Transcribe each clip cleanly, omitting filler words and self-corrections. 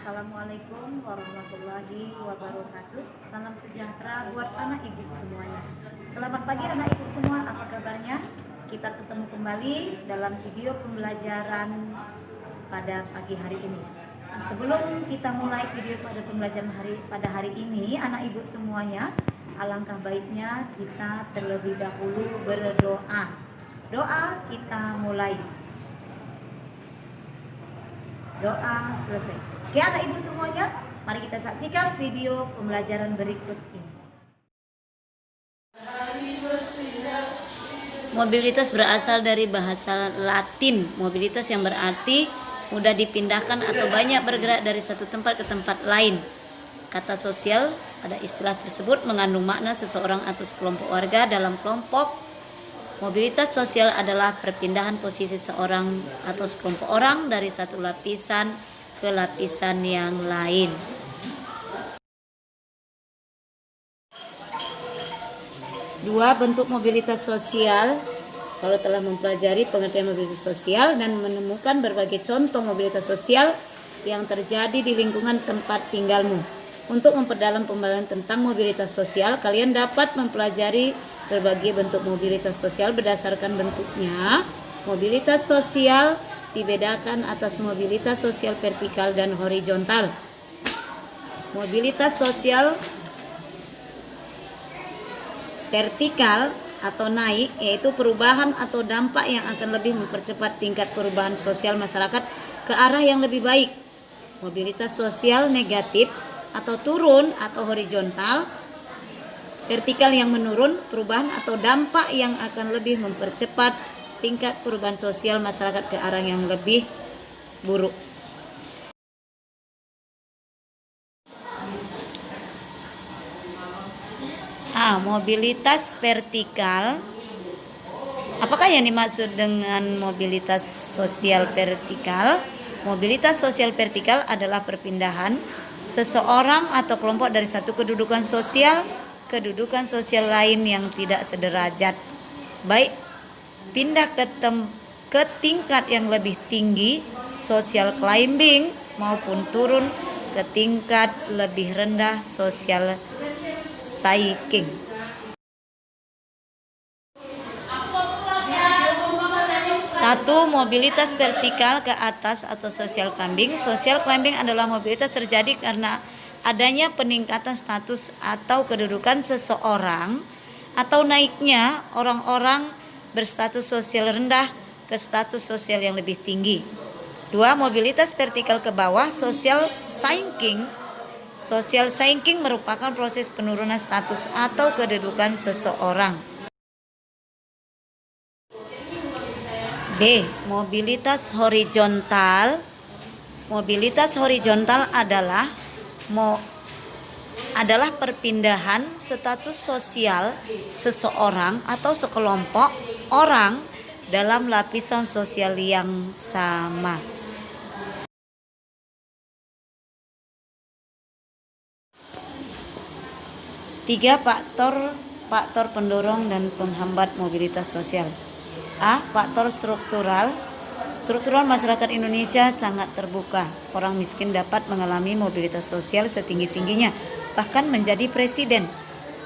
Assalamualaikum warahmatullahi wabarakatuh. Salam sejahtera buat anak ibu semuanya. Selamat pagi anak ibu semua, apa kabarnya? Kita ketemu kembali dalam video pembelajaran pada pagi hari ini. Nah, sebelum kita mulai video pada pembelajaran pada hari ini, anak ibu semuanya, alangkah baiknya kita terlebih dahulu berdoa. Doa kita mulai. Doa selesai. Oke anak ibu semuanya, mari kita saksikan video pembelajaran berikut ini. Mobilitas berasal dari bahasa Latin. Mobilitas yang berarti mudah dipindahkan atau banyak bergerak dari satu tempat ke tempat lain. Kata sosial pada istilah tersebut mengandung makna seseorang atau sekelompok warga dalam kelompok. Mobilitas sosial adalah perpindahan posisi seorang atau sekelompok orang dari satu lapisan ke lapisan yang lain. Dua, bentuk mobilitas sosial. Kalau telah mempelajari pengertian mobilitas sosial dan menemukan berbagai contoh mobilitas sosial yang terjadi di lingkungan tempat tinggalmu. Untuk memperdalam pembahasan tentang mobilitas sosial, kalian dapat mempelajari berbagai bentuk mobilitas sosial berdasarkan bentuknya. Mobilitas sosial dibedakan atas mobilitas sosial vertikal dan horizontal. Mobilitas sosial vertikal atau naik yaitu perubahan atau dampak yang akan lebih mempercepat tingkat perubahan sosial masyarakat ke arah yang lebih baik. Mobilitas sosial negatif atau turun atau horizontal, vertikal yang menurun, perubahan atau dampak yang akan lebih mempercepat tingkat perubahan sosial masyarakat ke arah yang lebih buruk. Mobilitas vertikal. Apakah yang dimaksud dengan mobilitas sosial vertikal? Mobilitas sosial vertikal adalah perpindahan seseorang atau kelompok dari satu kedudukan sosial lain yang tidak sederajat, baik pindah ke tingkat yang lebih tinggi, social climbing, maupun turun ke tingkat lebih rendah, social sinking. Satu, mobilitas vertikal ke atas atau social climbing. Social climbing adalah mobilitas terjadi karena adanya peningkatan status atau kedudukan seseorang atau naiknya orang-orang berstatus sosial rendah ke status sosial yang lebih tinggi. Dua, mobilitas vertikal ke bawah, social sinking. Social sinking merupakan proses penurunan status atau kedudukan seseorang. B, mobilitas horizontal. Mobilitas horizontal adalah perpindahan status sosial seseorang atau sekelompok orang dalam lapisan sosial yang sama. Tiga, faktor pendorong dan penghambat mobilitas sosial. A, faktor struktural. Struktural masyarakat Indonesia sangat terbuka. Orang miskin dapat mengalami mobilitas sosial setinggi-tingginya, bahkan menjadi presiden.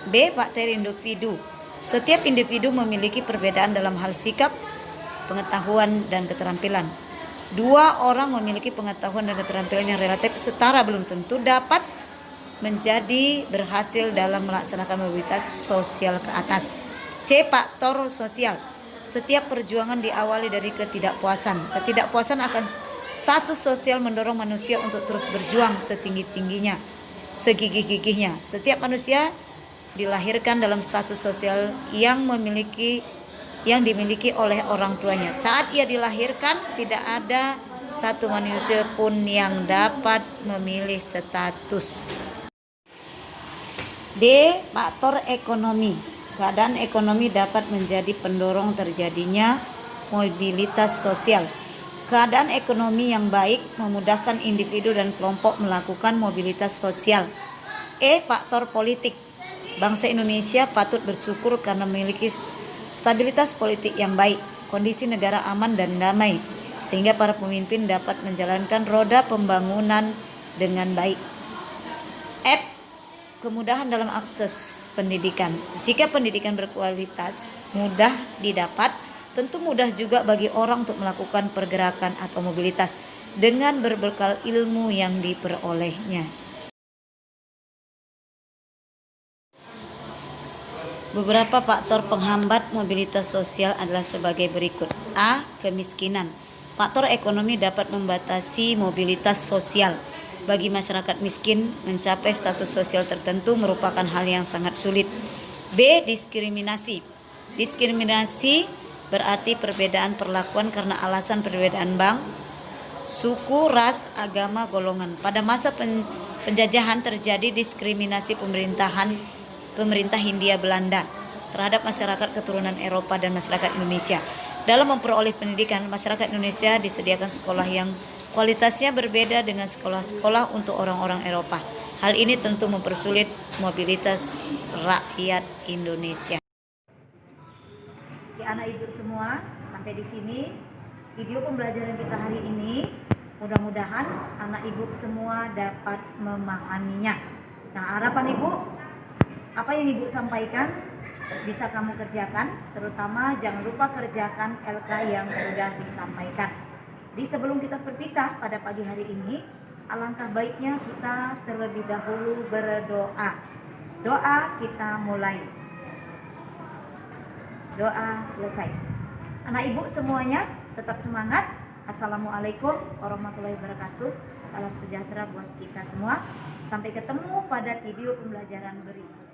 B, faktor individu. Setiap individu memiliki perbedaan dalam hal sikap, pengetahuan, dan keterampilan. Dua orang memiliki pengetahuan dan keterampilan yang relatif setara belum tentu dapat menjadi berhasil dalam melaksanakan mobilitas sosial ke atas. C, faktor sosial. Setiap perjuangan diawali dari ketidakpuasan. Ketidakpuasan akan status sosial mendorong manusia untuk terus berjuang setinggi-tingginya, segigih-gigihnya. Setiap manusia dilahirkan dalam status sosial yang dimiliki oleh orang tuanya. Saat ia dilahirkan, tidak ada satu manusia pun yang dapat memilih status. D, faktor ekonomi. Keadaan ekonomi dapat menjadi pendorong terjadinya mobilitas sosial. Keadaan ekonomi yang baik memudahkan individu dan kelompok melakukan mobilitas sosial. E, faktor politik. Bangsa Indonesia patut bersyukur karena memiliki stabilitas politik yang baik, kondisi negara aman dan damai, sehingga para pemimpin dapat menjalankan roda pembangunan dengan baik. F. Kemudahan dalam akses pendidikan. Jika pendidikan berkualitas, mudah didapat, tentu mudah juga bagi orang untuk melakukan pergerakan atau mobilitas dengan berbekal ilmu yang diperolehnya. Beberapa faktor penghambat mobilitas sosial adalah sebagai berikut. A. Kemiskinan. Faktor ekonomi dapat membatasi mobilitas sosial. Bagi masyarakat miskin, mencapai status sosial tertentu merupakan hal yang sangat sulit. B. Diskriminasi. Diskriminasi berarti perbedaan perlakuan karena alasan perbedaan suku, ras, agama, golongan. Pada masa penjajahan terjadi diskriminasi pemerintah Hindia Belanda terhadap masyarakat keturunan Eropa dan masyarakat Indonesia. Dalam memperoleh pendidikan, masyarakat Indonesia disediakan sekolah yang kualitasnya berbeda dengan sekolah-sekolah untuk orang-orang Eropa. Hal ini tentu mempersulit mobilitas rakyat Indonesia. Oke, anak ibu semua, sampai di sini video pembelajaran kita hari ini. Mudah-mudahan anak ibu semua dapat memahaminya. Nah, harapan ibu, apa yang ibu sampaikan bisa kamu kerjakan, terutama jangan lupa kerjakan LK yang sudah disampaikan. Jadi sebelum kita berpisah pada pagi hari ini, alangkah baiknya kita terlebih dahulu berdoa. Doa kita mulai. Doa selesai. Anak ibu semuanya tetap semangat. Assalamualaikum warahmatullahi wabarakatuh. Salam sejahtera buat kita semua. Sampai ketemu pada video pembelajaran berikutnya.